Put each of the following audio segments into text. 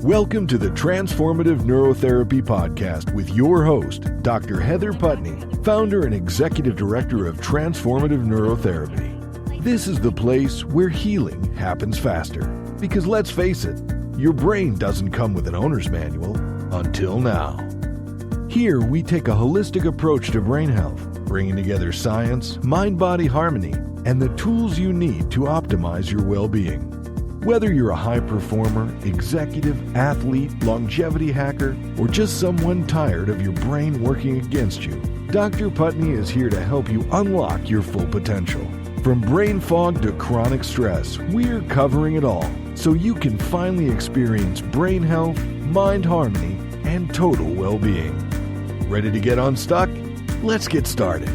Welcome to the Transformative Neurotherapy Podcast with your host, Dr. Heather Putney, founder and executive director of Transformative Neurotherapy. This is the place where healing happens faster. Because let's face it, your brain doesn't come with an owner's manual until now. Here, we take a holistic approach to brain health, bringing together science, mind-body harmony, and the tools you need to optimize your well-being. Whether you're a high performer, executive, athlete, longevity hacker, or just someone tired of your brain working against you, Dr. Putney is here to help you unlock your full potential. From brain fog to chronic stress, we're covering it all so you can finally experience brain health, mind harmony, and total well-being. Ready to get unstuck? Let's get started.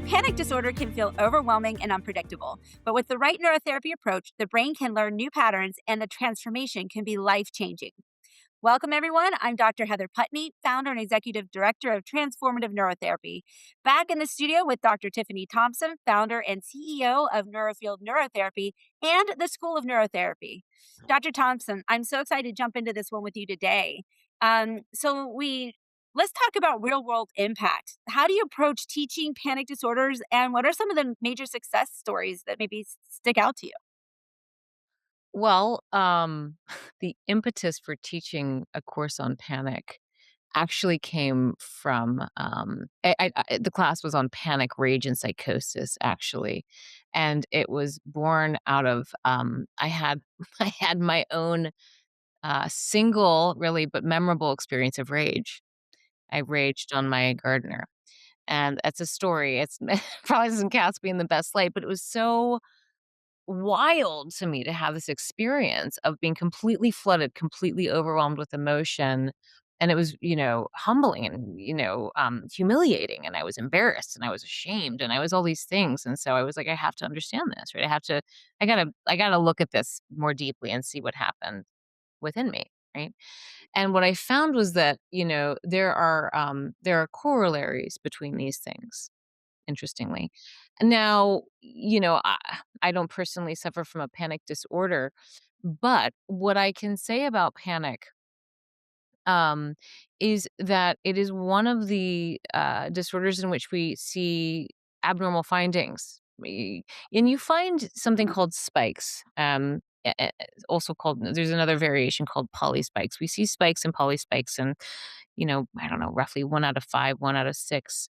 Panic disorder can feel overwhelming and unpredictable, but with the right neurotherapy approach, the brain can learn new patterns and the transformation can be life-changing. Welcome, everyone. I'm Dr. Heather Putney, founder and executive director of Transformative Neurotherapy. Back in the studio with Dr. Tiffany Thompson, founder and CEO of NeuroField Neurotherapy and the School of Neurotherapy. Dr. Thompson, I'm so excited to jump into this one with you today. Let's talk about real-world impact. How do you approach teaching panic disorders, and what are some of the major success stories that maybe stick out to you? Well, the impetus for teaching a course on panic actually came from the class was on panic, rage, and psychosis, actually, and it was born out of I had I had my own single, really, but memorable experience of rage. I raged on my gardener, and that's a story. It's probably doesn't cast me in the best light, but it was so wild to me to have this experience of being completely flooded, completely overwhelmed with emotion. And it was, humbling and, humiliating. And I was embarrassed and I was ashamed and I was all these things. And so I was like, I have to understand this, right? I gotta look at this more deeply and see what happened within me. Right. And what I found was that, there are corollaries between these things, interestingly. Now, I don't personally suffer from a panic disorder, but what I can say about panic um, is that it is one of the disorders in which we see abnormal findings. And you find something called spikes. Also called, there's another variation called polyspikes. We see spikes and polyspikes, and I don't know, roughly 1 out of 5, 1 out of 6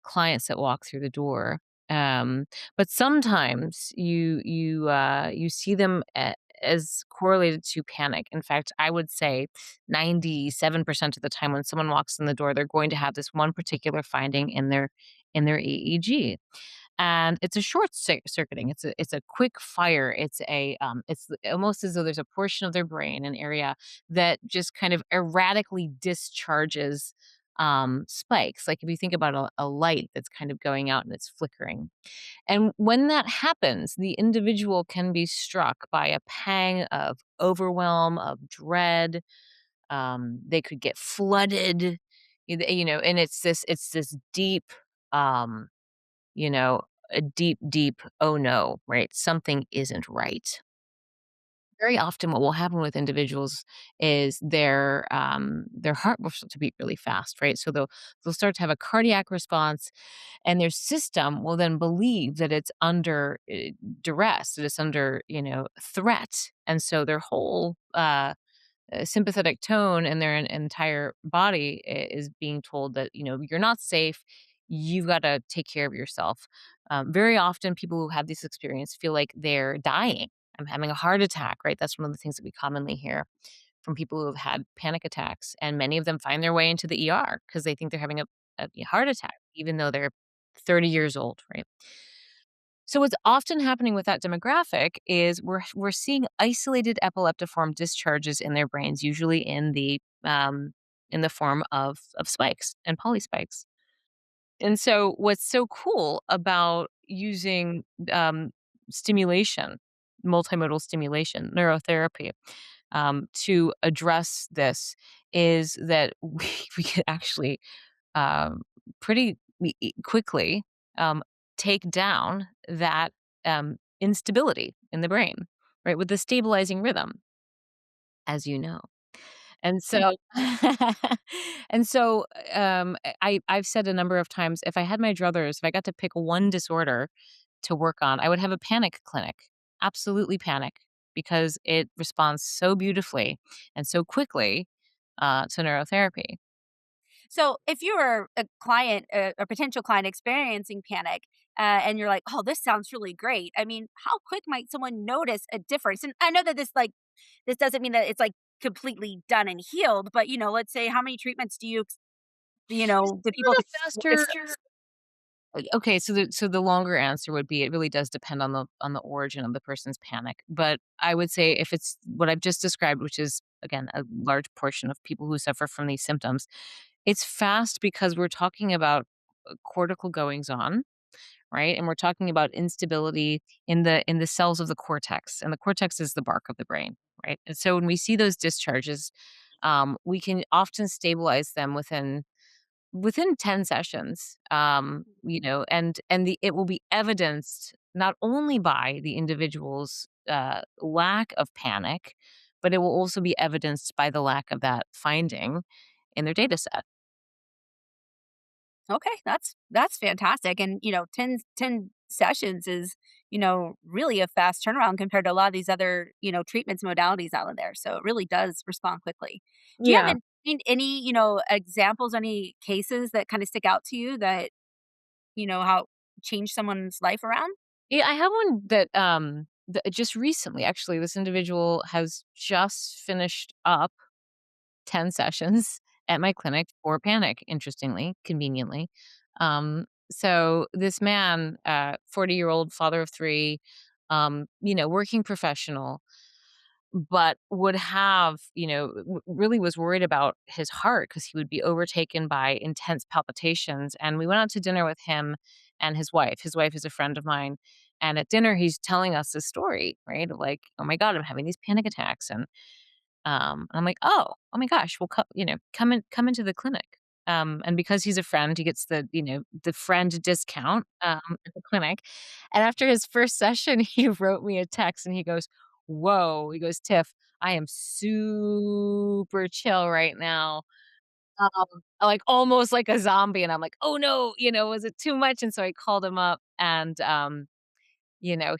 clients that walk through the door. Um, but sometimes you see them as correlated to panic. In fact, I would say 97% of the time when someone walks in the door, they're going to have this one particular finding in their EEG. And it's a circuiting. It's a quick fire. It's almost as though there's a portion of their brain, an area that just kind of erratically discharges spikes. Like if you think about a light that's kind of going out and it's flickering. And when that happens, the individual can be struck by a pang of overwhelm, of dread. They could get flooded, and it's this deep, um, you know, a deep, deep, oh no, right? Something isn't right. Very often what will happen with individuals is their heart will start to beat really fast, right? So they'll start to have a cardiac response, and their system will then believe that it's under duress, that it's under threat, and so their whole sympathetic tone and their entire body is being told that you're not safe. You've got to take care of yourself. Very often, people who have this experience feel like they're dying. I'm having a heart attack, right? That's one of the things that we commonly hear from people who have had panic attacks, and many of them find their way into the ER because they think they're having a heart attack, even though they're 30 years old, right? So what's often happening with that demographic is we're seeing isolated epileptiform discharges in their brains, usually in the form of spikes and polyspikes. And so what's so cool about using stimulation, multimodal stimulation, neurotherapy, to address this is that we can actually um, pretty quickly um, take down that instability in the brain, right, with the stabilizing rhythm. as you know. And so and so, I've said a number of times, if I had my druthers, if I got to pick one disorder to work on, I would have a panic clinic. Absolutely panic, because it responds so beautifully and so quickly, to neurotherapy. So if you're a client, a potential client experiencing panic, and you're like, "Oh, this sounds really great." I mean, how quick might someone notice a difference? And I know that this doesn't mean that it's like completely done and healed, but let's say how many treatments Is do there people a faster Okay, so the longer answer would be it really does depend on the origin of the person's panic. But I would say if it's what I've just described, which is again a large portion of people who suffer from these symptoms, it's fast because we're talking about cortical goings on, right? And we're talking about instability in the cells of the cortex, and the cortex is the bark of the brain, right? And so when we see those discharges, we can often stabilize them within 10 sessions, and it will be evidenced not only by the individual's lack of panic, but it will also be evidenced by the lack of that finding in their data set. Okay, that's fantastic. And 10 sessions is, really a fast turnaround compared to a lot of these other, treatments modalities out there. So it really does respond quickly. Do you have Yeah. any, examples, any cases that kind of stick out to you that, how changed someone's life around? Yeah, I have one that just recently, actually, this individual has just finished up 10 sessions at my clinic for panic, interestingly, conveniently. So this man, 40-year-old father of 3, working professional, but would have, really was worried about his heart because he would be overtaken by intense palpitations. And we went out to dinner with him and his wife. His wife is a friend of mine. And at dinner, he's telling us this story, right? Of like, oh my God, I'm having these panic attacks. And I'm like, "Oh my gosh, well, come into the clinic." And because he's a friend, he gets the friend discount, at the clinic. And after his first session, he wrote me a text and he goes, "Whoa," he goes, "Tiff, I am super chill right now." Like, almost like a zombie, and I'm like, "Oh, no," "Was it too much?" And so I called him up and,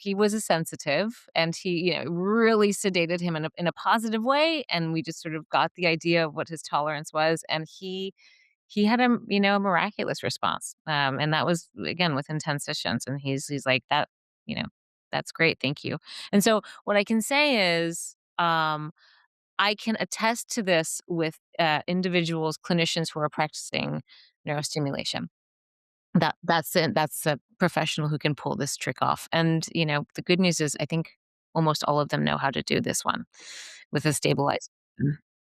he was a sensitive and he, really sedated him in a positive way, and we just sort of got the idea of what his tolerance was, and he had a miraculous response. And that was again within 10 sessions, and he's like, "That, you know, that's great, thank you." And so what I can say is, I can attest to this with, individuals, clinicians who are practicing neurostimulation. That's a professional who can pull this trick off, and, the good news is I think almost all of them know how to do this one with a stabilizer.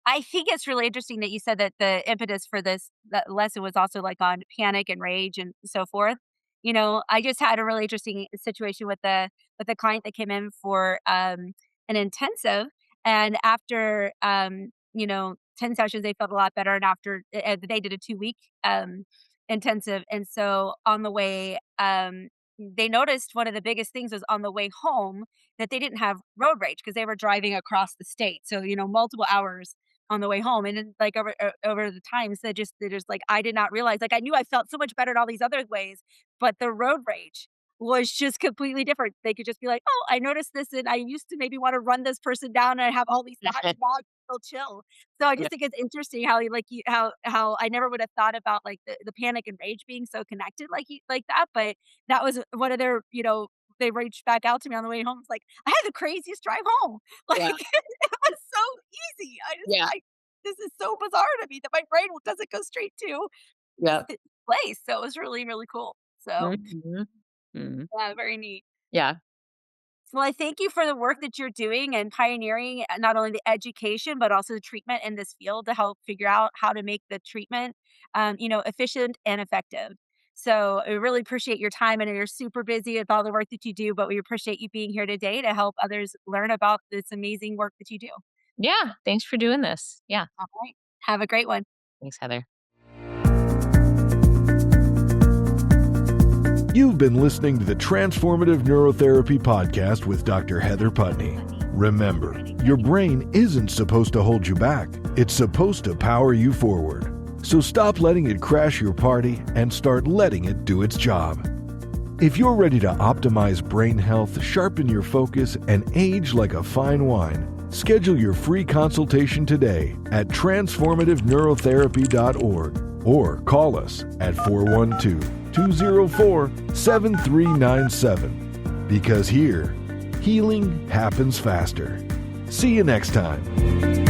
I think it's really interesting that you said that the impetus for this that lesson was also like on panic and rage and so forth. I just had a really interesting situation with a client that came in for an intensive, and after 10 sessions they felt a lot better, and after they did a 2-week intensive, and so on the way they noticed one of the biggest things was on the way home that they didn't have road rage because they were driving across the state. So, multiple hours on the way home, and then, like, over the times, they just like, I did not realize, like, I knew I felt so much better in all these other ways, but the road rage was just completely different. They could just be like, "Oh, I noticed this, and I used to maybe wanna run this person down, and I have all these thoughts, now I feel chill." So I Yeah, just think it's interesting how how I never would have thought about, like, the panic and rage being so connected like that, but that was one of their they reached back out to me on the way home. It's like, "I had the craziest drive home." Like, yeah, it was so easy. yeah, This is so bizarre to me that my brain doesn't go straight to yeah. this place. So it was really, really cool. So, Mhm, mhm. yeah, very neat. Yeah. Well, I thank you for the work that you're doing and pioneering not only the education, but also the treatment in this field to help figure out how to make the treatment, efficient and effective. So I really appreciate your time. And you're super busy with all the work that you do, but we appreciate you being here today to help others learn about this amazing work that you do. Yeah, thanks for doing this. Yeah, All right. Have a great one. thanks, Heather. You've been listening to the Transformative Neurotherapy Podcast with Dr. Heather Putney. Remember, your brain isn't supposed to hold you back. It's supposed to power you forward. So stop letting it crash your party and start letting it do its job. If you're ready to optimize brain health, sharpen your focus, and age like a fine wine, schedule your free consultation today at transformativeneurotherapy.org or call us at 412-204-7397. Because here, healing happens faster. See you next time.